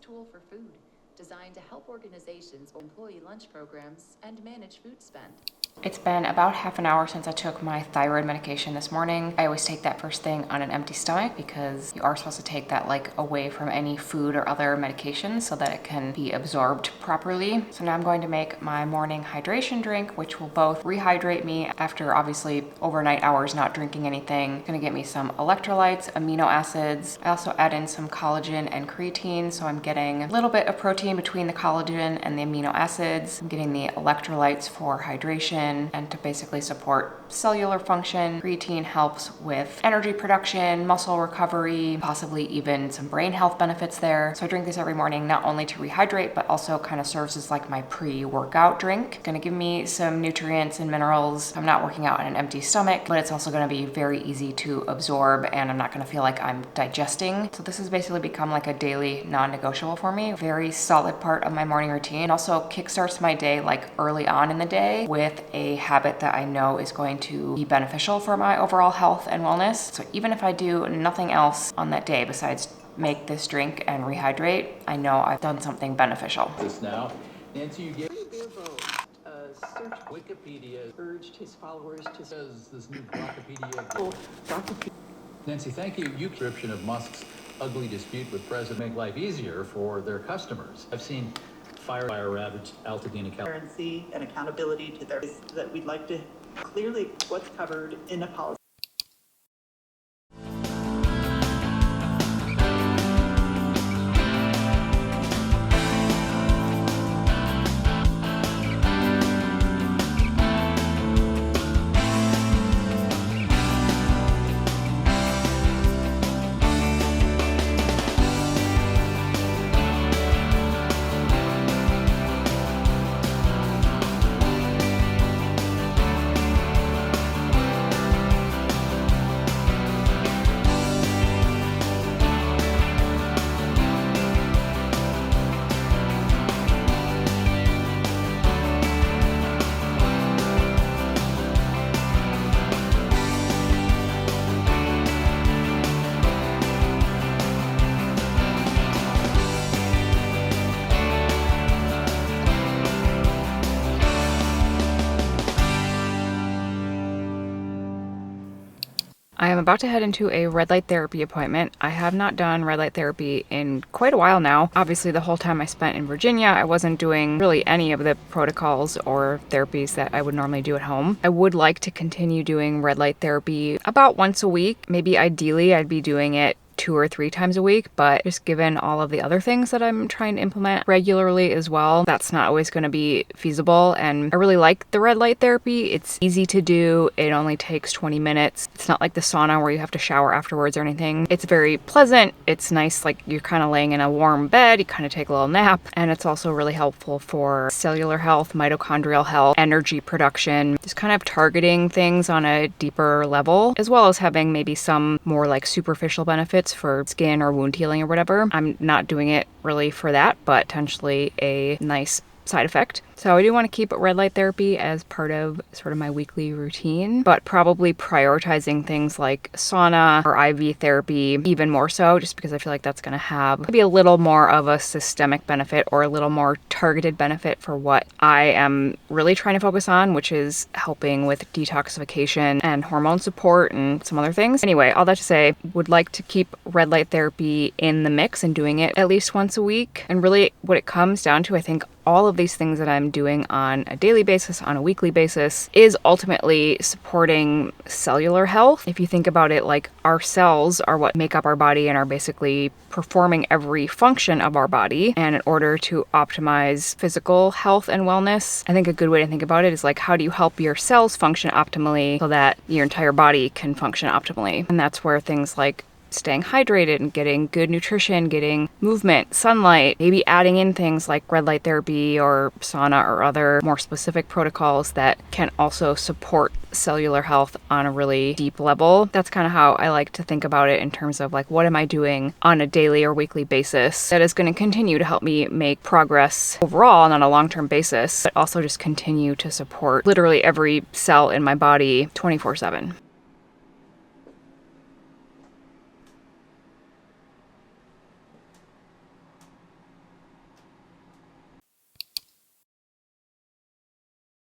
tool for food, designed to help organizations or employee lunch programs and manage food spend. It's been about half an hour since I took my thyroid medication this morning. I always take that first thing on an empty stomach because you are supposed to take that like away from any food or other medications so that it can be absorbed properly. So now I'm going to make my morning hydration drink, which will both rehydrate me after obviously overnight hours not drinking anything. It's gonna get me some electrolytes, amino acids. I also add in some collagen and creatine, so I'm getting a little bit of protein between the collagen and the amino acids. I'm getting the electrolytes for hydration and to basically support cellular function. Creatine helps with energy production, muscle recovery, possibly even some brain health benefits there. So I drink this every morning, not only to rehydrate, but also kind of serves as like my pre-workout drink. It's gonna give me some nutrients and minerals. I'm not working out on an empty stomach, but it's also gonna be very easy to absorb and I'm not gonna feel like I'm digesting. So this has basically become like a daily non-negotiable for me. Very solid part of my morning routine. Also kickstarts my day like early on in the day with a habit that I know is going to be beneficial for my overall health and wellness. So even if I do nothing else on that day besides make this drink and rehydrate, I know I've done something beneficial. This now, Nancy, you gave search Wikipedia urged his followers to says this new Wikipedia. Nancy, thank you. You description of Musk's ugly dispute with President make life easier for their customers. I've seen fire ravaged Altadena, California. Transparency and accountability to their that we'd like to clearly what's covered in a policy. I am about to head into a red light therapy appointment. I have not done red light therapy in quite a while now. Obviously, the whole time I spent in Virginia, I wasn't doing really any of the protocols or therapies that I would normally do at home. I would like to continue doing red light therapy about once a week. Maybe ideally, I'd be doing it 2 or 3 times a week, but just given all of the other things that I'm trying to implement regularly as well, that's not always going to be feasible. And I really like the red light therapy. It's easy to do. It only takes 20 minutes. It's not like the sauna where you have to shower afterwards or anything. It's very pleasant. It's nice, like you're kind of laying in a warm bed, you kind of take a little nap, and it's also really helpful for cellular health, mitochondrial health, energy production, just kind of targeting things on a deeper level, as well as having maybe some more like superficial benefits for skin or wound healing or whatever. I'm not doing it really for that, but potentially a nice side effect. So I do want to keep red light therapy as part of sort of my weekly routine, but probably prioritizing things like sauna or IV therapy even more so, just because I feel like that's going to have maybe a little more of a systemic benefit or a little more targeted benefit for what I am really trying to focus on, which is helping with detoxification and hormone support and some other things. Anyway, all that to say, would like to keep red light therapy in the mix and doing it at least once a week. And really what it comes down to, I think all of these things that I'm doing on a daily basis, on a weekly basis, is ultimately supporting cellular health. If you think about it, like our cells are what make up our body and are basically performing every function of our body. And in order to optimize physical health and wellness, I think a good way to think about it is like, how do you help your cells function optimally so that your entire body can function optimally? And that's where things like staying hydrated and getting good nutrition, getting movement, sunlight, maybe adding in things like red light therapy or sauna or other more specific protocols that can also support cellular health on a really deep level. That's kind of how I like to think about it in terms of like, what am I doing on a daily or weekly basis that is going to continue to help me make progress overall and on a long-term basis, but also just continue to support literally every cell in my body 24/7.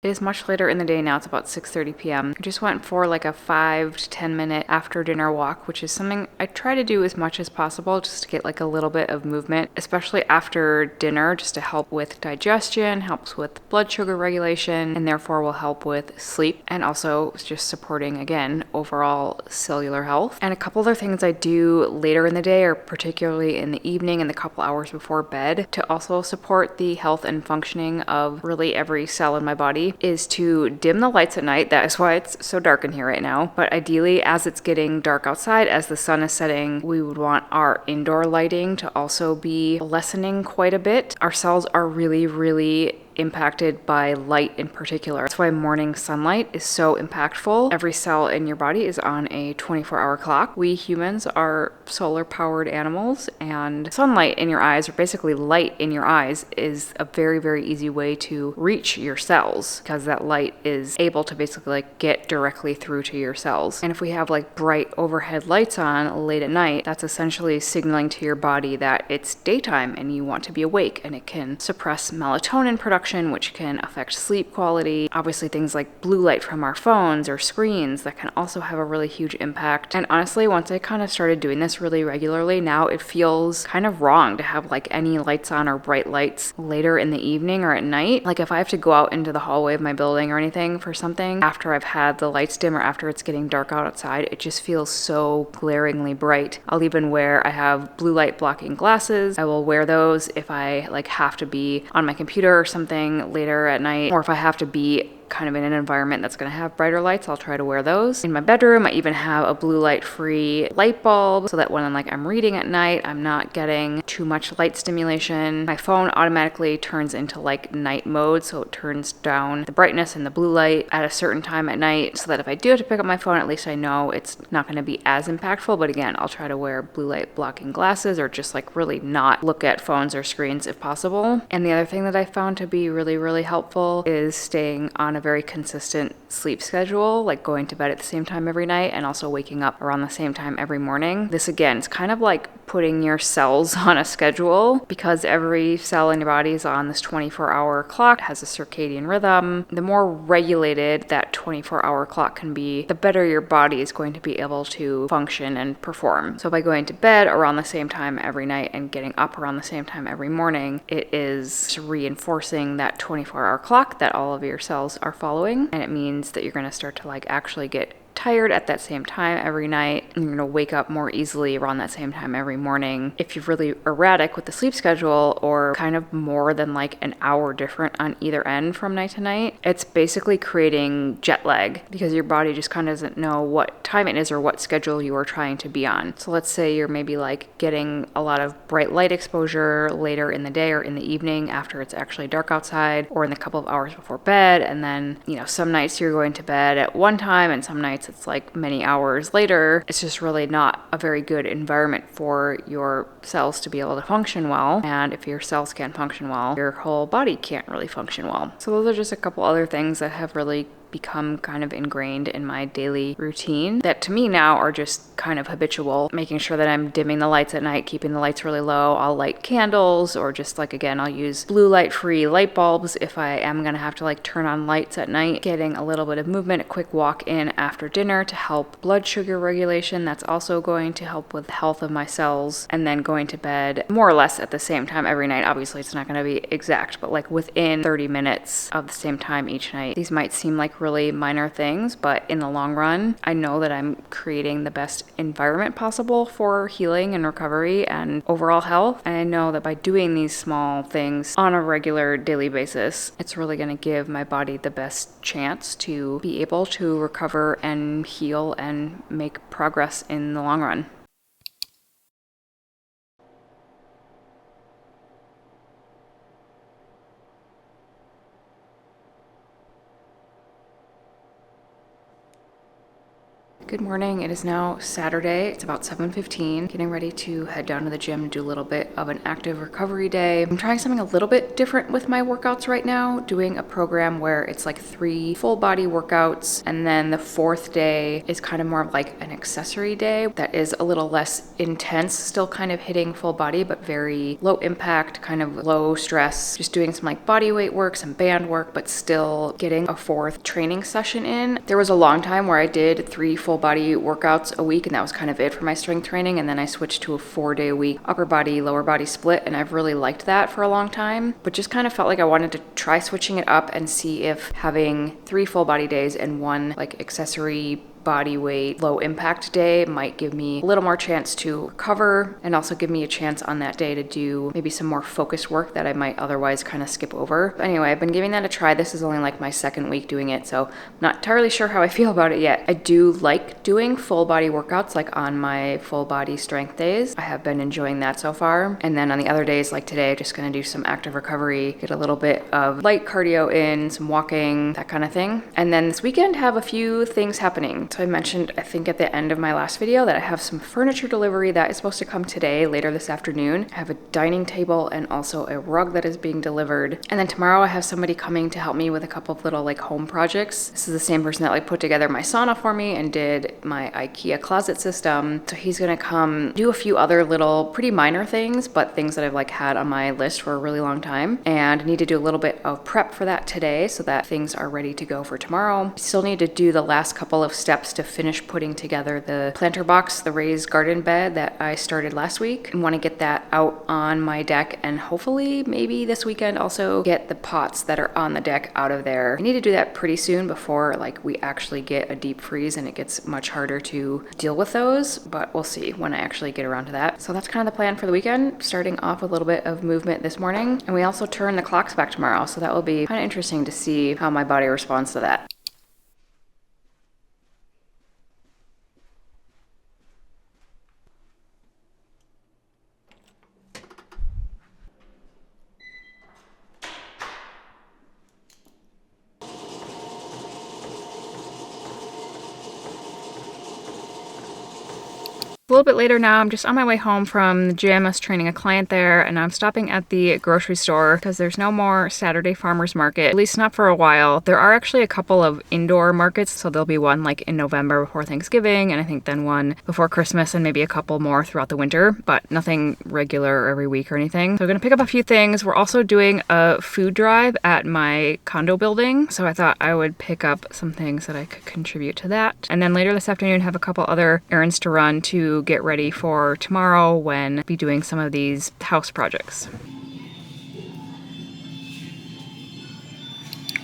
It is much later in the day now. It's about 6:30 p.m. I just went for like a 5 to 10 minute after dinner walk, which is something I try to do as much as possible just to get like a little bit of movement, especially after dinner, just to help with digestion, helps with blood sugar regulation, and therefore will help with sleep, and also just supporting, again, overall cellular health. And a couple other things I do later in the day, or particularly in the evening and the couple hours before bed, to also support the health and functioning of really every cell in my body, is to dim the lights at night. That is why it's so dark in here right now. But ideally, as it's getting dark outside, as the sun is setting, we would want our indoor lighting to also be lessening quite a bit. Our cells are really impacted by light in particular. That's why morning sunlight is so impactful. Every cell in your body is on a 24-hour clock. We humans are solar powered animals, and sunlight in your eyes, or basically light in your eyes, is a very easy way to reach your cells, because that light is able to basically like get directly through to your cells. And if we have like bright overhead lights on late at night, that's essentially signaling to your body that it's daytime and you want to be awake, and it can suppress melatonin production, which can affect sleep quality. Obviously, things like blue light from our phones or screens, that can also have a really huge impact. And honestly, once I kind of started doing this really regularly, now it feels kind of wrong to have like any lights on or bright lights later in the evening or at night. Like if I have to go out into the hallway of my building or anything for something after I've had the lights dim or after it's getting dark outside, it just feels so glaringly bright. I'll even wear, I have blue light blocking glasses. I will wear those if I like have to be on my computer or something later at night, or if I have to be kind of in an environment that's going to have brighter lights, I'll try to wear those. In my bedroom, I even have a blue light free light bulb so that when I'm reading at night, I'm not getting too much light stimulation. My phone automatically turns into like night mode, so it turns down the brightness and the blue light at a certain time at night, so that if I do have to pick up my phone, at least I know it's not going to be as impactful. But again, I'll try to wear blue light blocking glasses, or just like really not look at phones or screens if possible. And the other thing that I found to be really helpful is staying on a very consistent sleep schedule, like going to bed at the same time every night and also waking up around the same time every morning. This again is kind of like putting your cells on a schedule, because every cell in your body is on this 24-hour clock, it has a circadian rhythm. The more regulated that 24-hour clock can be, the better your body is going to be able to function and perform. So by going to bed around the same time every night and getting up around the same time every morning, it is reinforcing that 24-hour clock that all of your cells are following, and it means that you're going to start to like actually get tired at that same time every night, and you're going to wake up more easily around that same time every morning. If you're really erratic with the sleep schedule, or kind of more than like an hour different on either end from night to night, it's basically creating jet lag, because your body just kind of doesn't know what time it is or what schedule you are trying to be on. So let's say you're maybe like getting a lot of bright light exposure later in the day or in the evening after it's actually dark outside, or in the couple of hours before bed, and then, you know, some nights you're going to bed at one time and some nights it's like many hours later. It's just really not a very good environment for your cells to be able to function well. And if your cells can't function well, your whole body can't really function well. So those are just a couple other things that have really become kind of ingrained in my daily routine that to me now are just kind of habitual. Making sure that I'm dimming the lights at night, keeping the lights really low. I'll light candles, or just like, again, I'll use blue light free light bulbs if I am gonna have to like turn on lights at night. Getting a little bit of movement, a quick walk in after dinner to help blood sugar regulation. That's also going to help with the health of my cells. And then going to bed more or less at the same time every night. Obviously it's not gonna be exact, but like within 30 minutes of the same time each night. These might seem like really minor things, but in the long run, I know that I'm creating the best environment possible for healing and recovery and overall health. And I know that by doing these small things on a regular daily basis, it's really going to give my body the best chance to be able to recover and heal and make progress in the long run. Good morning. It is now Saturday. It's about 7:15. Getting ready to head down to the gym, do a little bit of an active recovery day. I'm trying something a little bit different with my workouts right now, doing a program where it's like 3 full body workouts, and then the 4th day is kind of more of like an accessory day that is a little less intense, still kind of hitting full body, but very low impact, kind of low stress, just doing some like body weight work, some band work, but still getting a 4th training session in. There was a long time where I did 3 full body workouts a week, and that was kind of it for my strength training, and then I switched to a 4-day a week upper body lower body split, and I've really liked that for a long time, but just kind of felt like I wanted to try switching it up and see if having 3 full body days and 1 like accessory body weight low impact day might give me a little more chance to recover, and also give me a chance on that day to do maybe some more focused work that I might otherwise kind of skip over. But anyway, I've been giving that a try. This is only like my 2nd week doing it, so I'm not entirely sure how I feel about it yet. I do like doing full body workouts like on my full body strength days. I have been enjoying that so far. And then on the other days like today, I'm just gonna do some active recovery, get a little bit of light cardio in, some walking, that kind of thing. And then this weekend have a few things happening. So I mentioned, I think at the end of my last video, that I have some furniture delivery that is supposed to come today, later this afternoon. I have a dining table and also a rug that is being delivered. And then tomorrow I have somebody coming to help me with a couple of little like home projects. This is the same person that like put together my sauna for me and did my IKEA closet system. So he's gonna come do a few other little pretty minor things, but things that I've like had on my list for a really long time. And I need to do a little bit of prep for that today so that things are ready to go for tomorrow. I still need to do the last couple of steps to finish putting together the planter box, the raised garden bed that I started last week, and want to get that out on my deck, and hopefully maybe this weekend also get the pots that are on the deck out of there. I need to do that pretty soon before like we actually get a deep freeze and it gets much harder to deal with those, but we'll see when I actually get around to that. So that's kind of the plan for the weekend, starting off with a little bit of movement this morning, and we also turn the clocks back tomorrow, so that will be kind of interesting to see how my body responds to that. A little bit later now, I'm just on my way home from the gym. I was training a client there, and I'm stopping at the grocery store because there's no more Saturday farmers market, at least not for a while. There are actually a couple of indoor markets, so there'll be one like in November before Thanksgiving, and I think then one before Christmas, and maybe a couple more throughout the winter, but nothing regular every week or anything. So we're gonna pick up a few things. We're also doing a food drive at my condo building, so I thought I would pick up some things that I could contribute to that. And then later this afternoon, have a couple other errands to run to get ready for tomorrow when I'll be doing some of these house projects.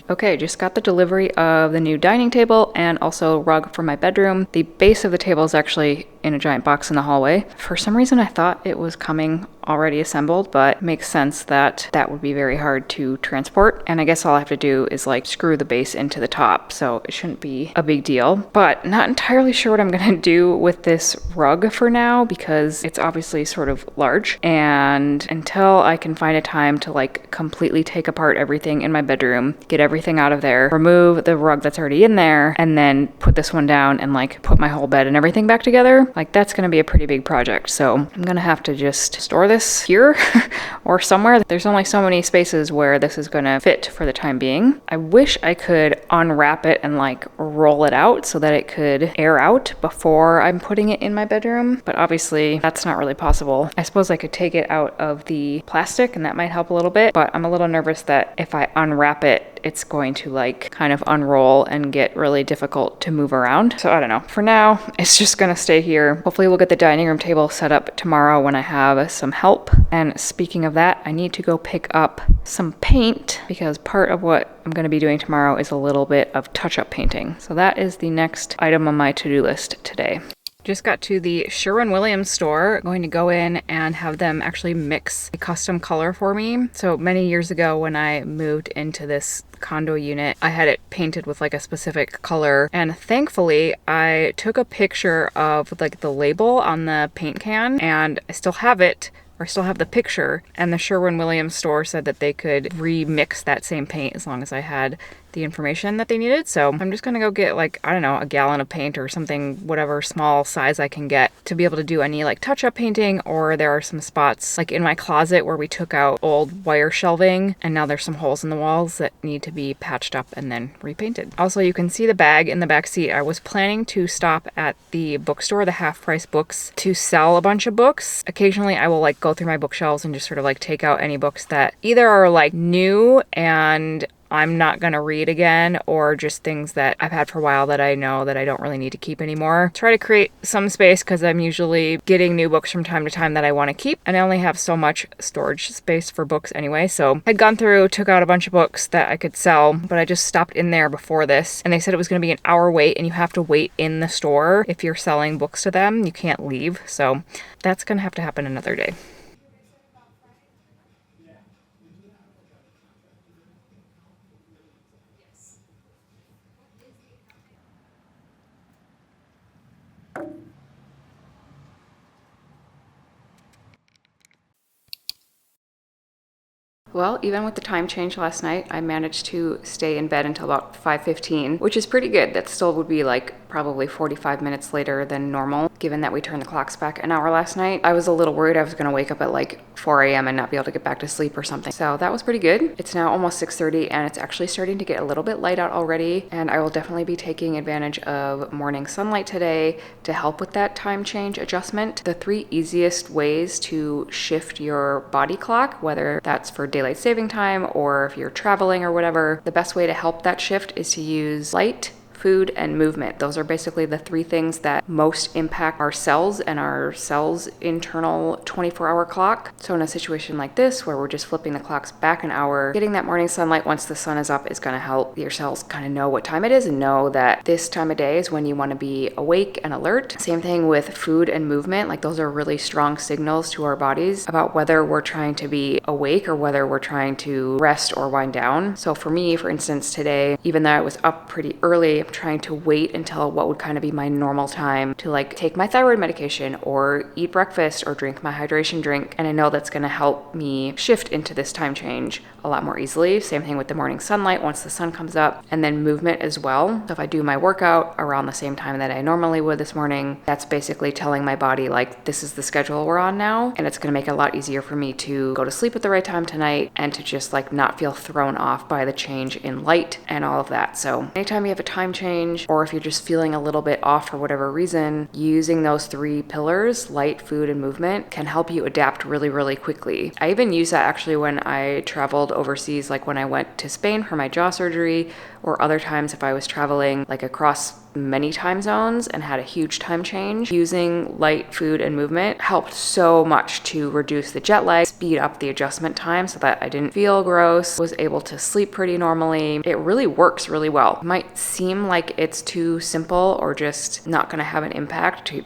Okay, just got the delivery of the new dining table and also rug for my bedroom. The base of the table is actually in a giant box in the hallway. For some reason, I thought it was coming already assembled, but it makes sense that that would be very hard to transport. And I guess all I have to do is like screw the base into the top, so it shouldn't be a big deal. But not entirely sure what I'm gonna do with this rug for now, because it's obviously sort of large. And until I can find a time to like completely take apart everything in my bedroom, get everything out of there, remove the rug that's already in there, and then put this one down and like put my whole bed and everything back together, like that's gonna be a pretty big project. So I'm gonna have to just store this here or somewhere. There's only so many spaces where this is gonna fit for the time being. I wish I could unwrap it and like roll it out so that it could air out before I'm putting it in my bedroom, but obviously that's not really possible. I suppose I could take it out of the plastic and that might help a little bit, but I'm a little nervous that if I unwrap it, it's going to like kind of unroll and get really difficult to move around. So I don't know. For now, it's just gonna stay here. Hopefully we'll get the dining room table set up tomorrow when I have some help. And speaking of that, I need to go pick up some paint because part of what I'm gonna be doing tomorrow is a little bit of touch-up painting. So that is the next item on my to-do list today. Just got to the Sherwin-Williams store. Going to go in and have them actually mix a custom color for me. So many years ago when I moved into this condo unit, I had it painted with like a specific color, and thankfully I took a picture of like the label on the paint can, and I still have it, or still have the picture, and the Sherwin-Williams store said that they could remix that same paint as long as I had the information that they needed. So I'm just gonna go get like, I don't know, a gallon of paint or something, whatever small size I can get to be able to do any like touch-up painting. Or there are some spots like in my closet where we took out old wire shelving and now there's some holes in the walls that need to be patched up and then repainted. Also, you can see the bag in the back seat. I was planning to stop at the bookstore, the Half Price Books, to sell a bunch of books. Occasionally I will like go through my bookshelves and just sort of like take out any books that either are like new and I'm not gonna read again, or just things that I've had for a while that I know that I don't really need to keep anymore. Try to create some space because I'm usually getting new books from time to time that I want to keep, and I only have so much storage space for books anyway. So I'd gone through, took out a bunch of books that I could sell, but I just stopped in there before this, and they said it was gonna be an hour wait, and you have to wait in the store if you're selling books to them. You can't leave, so that's gonna have to happen another day. Well, even with the time change last night, I managed to stay in bed until about 5:15, which is pretty good. That still would be like probably 45 minutes later than normal, given that we turned the clocks back an hour last night. I was a little worried I was gonna wake up at like 4 a.m. and not be able to get back to sleep or something. So that was pretty good. It's now almost 6:30 and it's actually starting to get a little bit light out already. And I will definitely be taking advantage of morning sunlight today to help with that time change adjustment. The 3 easiest ways to shift your body clock, whether that's for daylight saving time or if you're traveling or whatever, the best way to help that shift is to use light, food, and movement. Those are basically the 3 things that most impact our cells and our cells' internal 24-hour clock. So in a situation like this, where we're just flipping the clocks back an hour, getting that morning sunlight once the sun is up is gonna help your cells kind of know what time it is and know that this time of day is when you wanna be awake and alert. Same thing with food and movement. Like those are really strong signals to our bodies about whether we're trying to be awake or whether we're trying to rest or wind down. So for me, for instance, today, even though I was up pretty early, I'm trying to wait until what would kind of be my normal time to like take my thyroid medication or eat breakfast or drink my hydration drink. And I know that's going to help me shift into this time change a lot more easily. Same thing with the morning sunlight once the sun comes up, and then movement as well. So if I do my workout around the same time that I normally would this morning, that's basically telling my body like this is the schedule we're on now, and it's going to make it a lot easier for me to go to sleep at the right time tonight and to just like not feel thrown off by the change in light and all of that. So anytime you have a time change, or if you're just feeling a little bit off for whatever reason, using those 3 pillars, light, food, and movement, can help you adapt really, really quickly. I even use that actually when I traveled overseas, like when I went to Spain for my jaw surgery, or other times if I was traveling like across many time zones and had a huge time change. Using light, food, and movement helped so much to reduce the jet lag, speed up the adjustment time so that I didn't feel gross, was able to sleep pretty normally. It really works really well. It might seem like it's too simple or just not going to have an impact to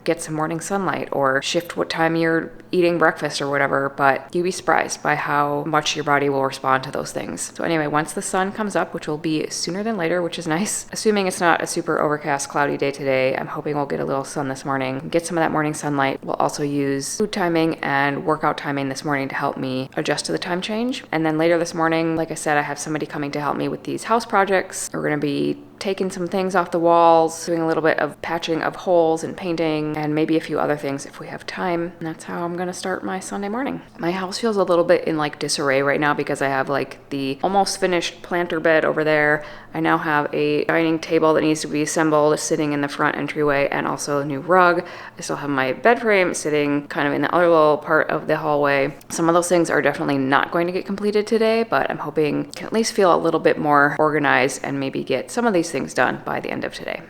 get some morning sunlight or shift what time you're eating breakfast or whatever, but you'd be surprised by how much your body will respond to those things. So anyway, once the sun comes up, which will be sooner than later, which is nice, assuming it's not a super overcast, cloudy day today, I'm hoping we'll get a little sun this morning, get some of that morning sunlight. We'll also use food timing and workout timing this morning to help me adjust to the time change. And then later this morning, like I said, I have somebody coming to help me with these house projects. We're going to be taking some things off the walls, doing a little bit of patching of holes and painting, and maybe a few other things if we have time. And that's how I'm gonna start my Sunday morning. My house feels a little bit in like disarray right now because I have like the almost finished planter bed over there. I now have a dining table that needs to be assembled sitting in the front entryway, and also a new rug. I still have my bed frame sitting kind of in the other little part of the hallway. Some of those things are definitely not going to get completed today, but I'm hoping I can at least feel a little bit more organized and maybe get some of these things done by the end of today.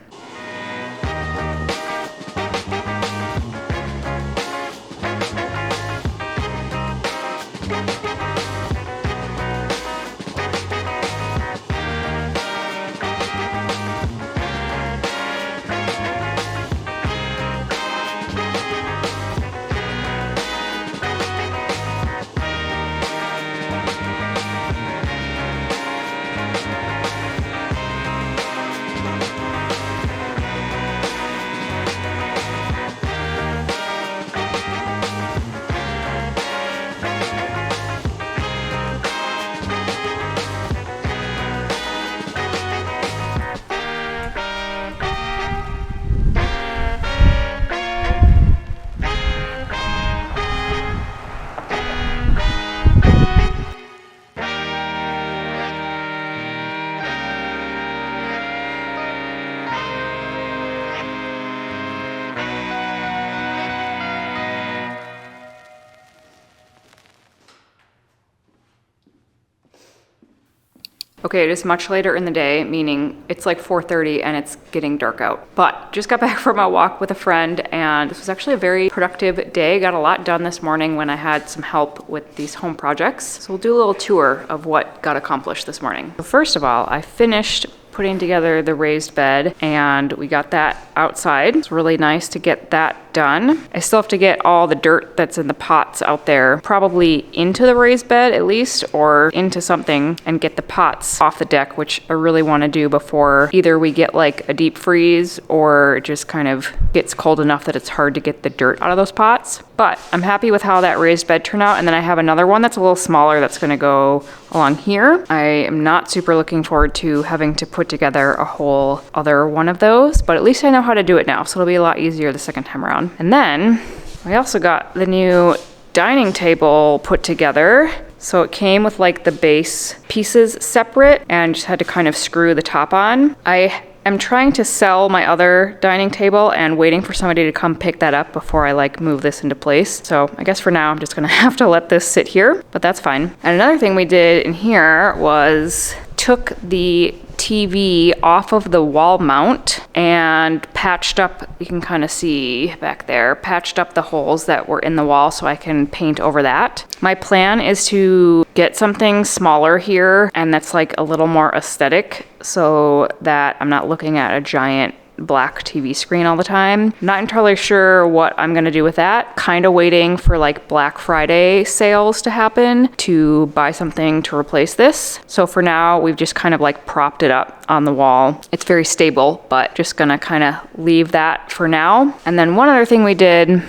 Okay, it is much later in the day, meaning it's like 4:30 and it's getting dark out. But just got back from a walk with a friend, and this was actually a very productive day. Got a lot done this morning when I had some help with these home projects. So we'll do a little tour of what got accomplished this morning. So first of all, I finished putting together the raised bed, and we got that outside. It's really nice to get that done. I still have to get all the dirt that's in the pots out there, probably into the raised bed at least, or into something, and get the pots off the deck, which I really want to do before either we get like a deep freeze or it just kind of gets cold enough that it's hard to get the dirt out of those pots. But I'm happy with how that raised bed turned out. And then I have another one that's a little smaller that's going to go along here. I am not super looking forward to having to put together a whole other one of those, but at least I know how to do it now, so it'll be a lot easier the second time around. And then I also got the new dining table put together. So it came with like the base pieces separate and just had to kind of screw the top on. I'm trying to sell my other dining table and waiting for somebody to come pick that up before I like move this into place. So I guess for now I'm just gonna have to let this sit here, but that's fine. And another thing we did in here was took the TV off of the wall mount and patched up, you can kind of see back there, patched up the holes that were in the wall so I can paint over that. My plan is to get something smaller here and that's like a little more aesthetic so that I'm not looking at a giant black TV screen all the time. Not entirely sure what I'm gonna do with that. Kind of waiting for like Black Friday sales to happen to buy something to replace this. So for now, we've just kind of like propped it up on the wall. It's very stable, but just gonna kind of leave that for now. And then one other thing we did,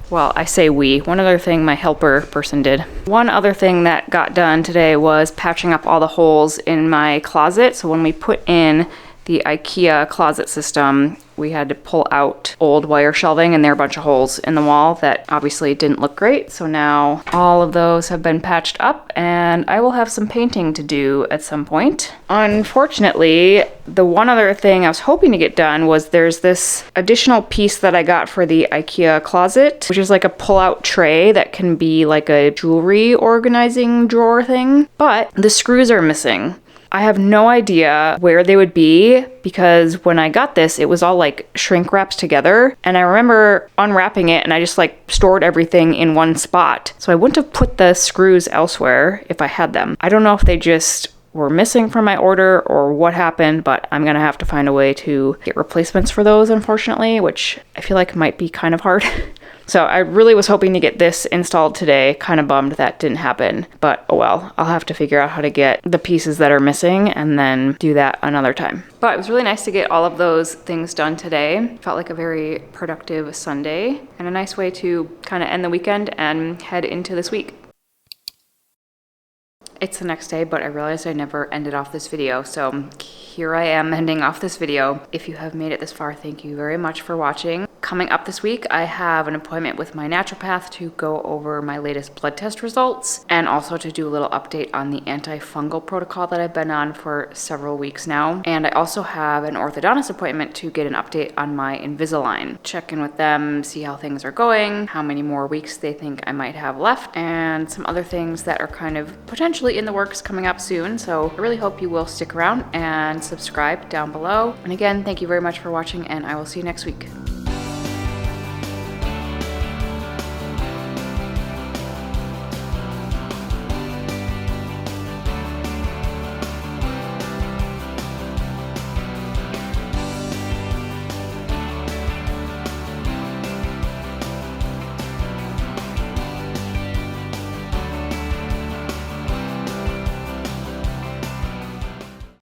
well, I say we, one other thing my helper person did. One other thing that got done today was patching up all the holes in my closet. So when we put in the IKEA closet system, we had to pull out old wire shelving, and there are a bunch of holes in the wall that obviously didn't look great. So now all of those have been patched up and I will have some painting to do at some point. Unfortunately, the one other thing I was hoping to get done was there's this additional piece that I got for the IKEA closet, which is like a pull-out tray that can be like a jewelry organizing drawer thing, but the screws are missing. I have no idea where they would be because when I got this, it was all like shrink wrapped together. And I remember unwrapping it and I just like stored everything in one spot. So I wouldn't have put the screws elsewhere if I had them. I don't know if they just were missing from my order or what happened, but I'm gonna have to find a way to get replacements for those, unfortunately, which I feel like might be kind of hard. So I really was hoping to get this installed today. Kind of bummed that didn't happen, but oh well. I'll have to figure out how to get the pieces that are missing and then do that another time. But it was really nice to get all of those things done today. Felt like a very productive Sunday and a nice way to kind of end the weekend and head into this week. It's the next day, but I realized I never ended off this video, so here I am ending off this video. If you have made it this far, thank you very much for watching. Coming up this week, I have an appointment with my naturopath to go over my latest blood test results and also to do a little update on the antifungal protocol that I've been on for several weeks now. And I also have an orthodontist appointment to get an update on my Invisalign. Check in with them, see how things are going, how many more weeks they think I might have left, and some other things that are kind of potentially in the works coming up soon. So I really hope you will stick around and subscribe down below. And again, thank you very much for watching, and I will see you next week.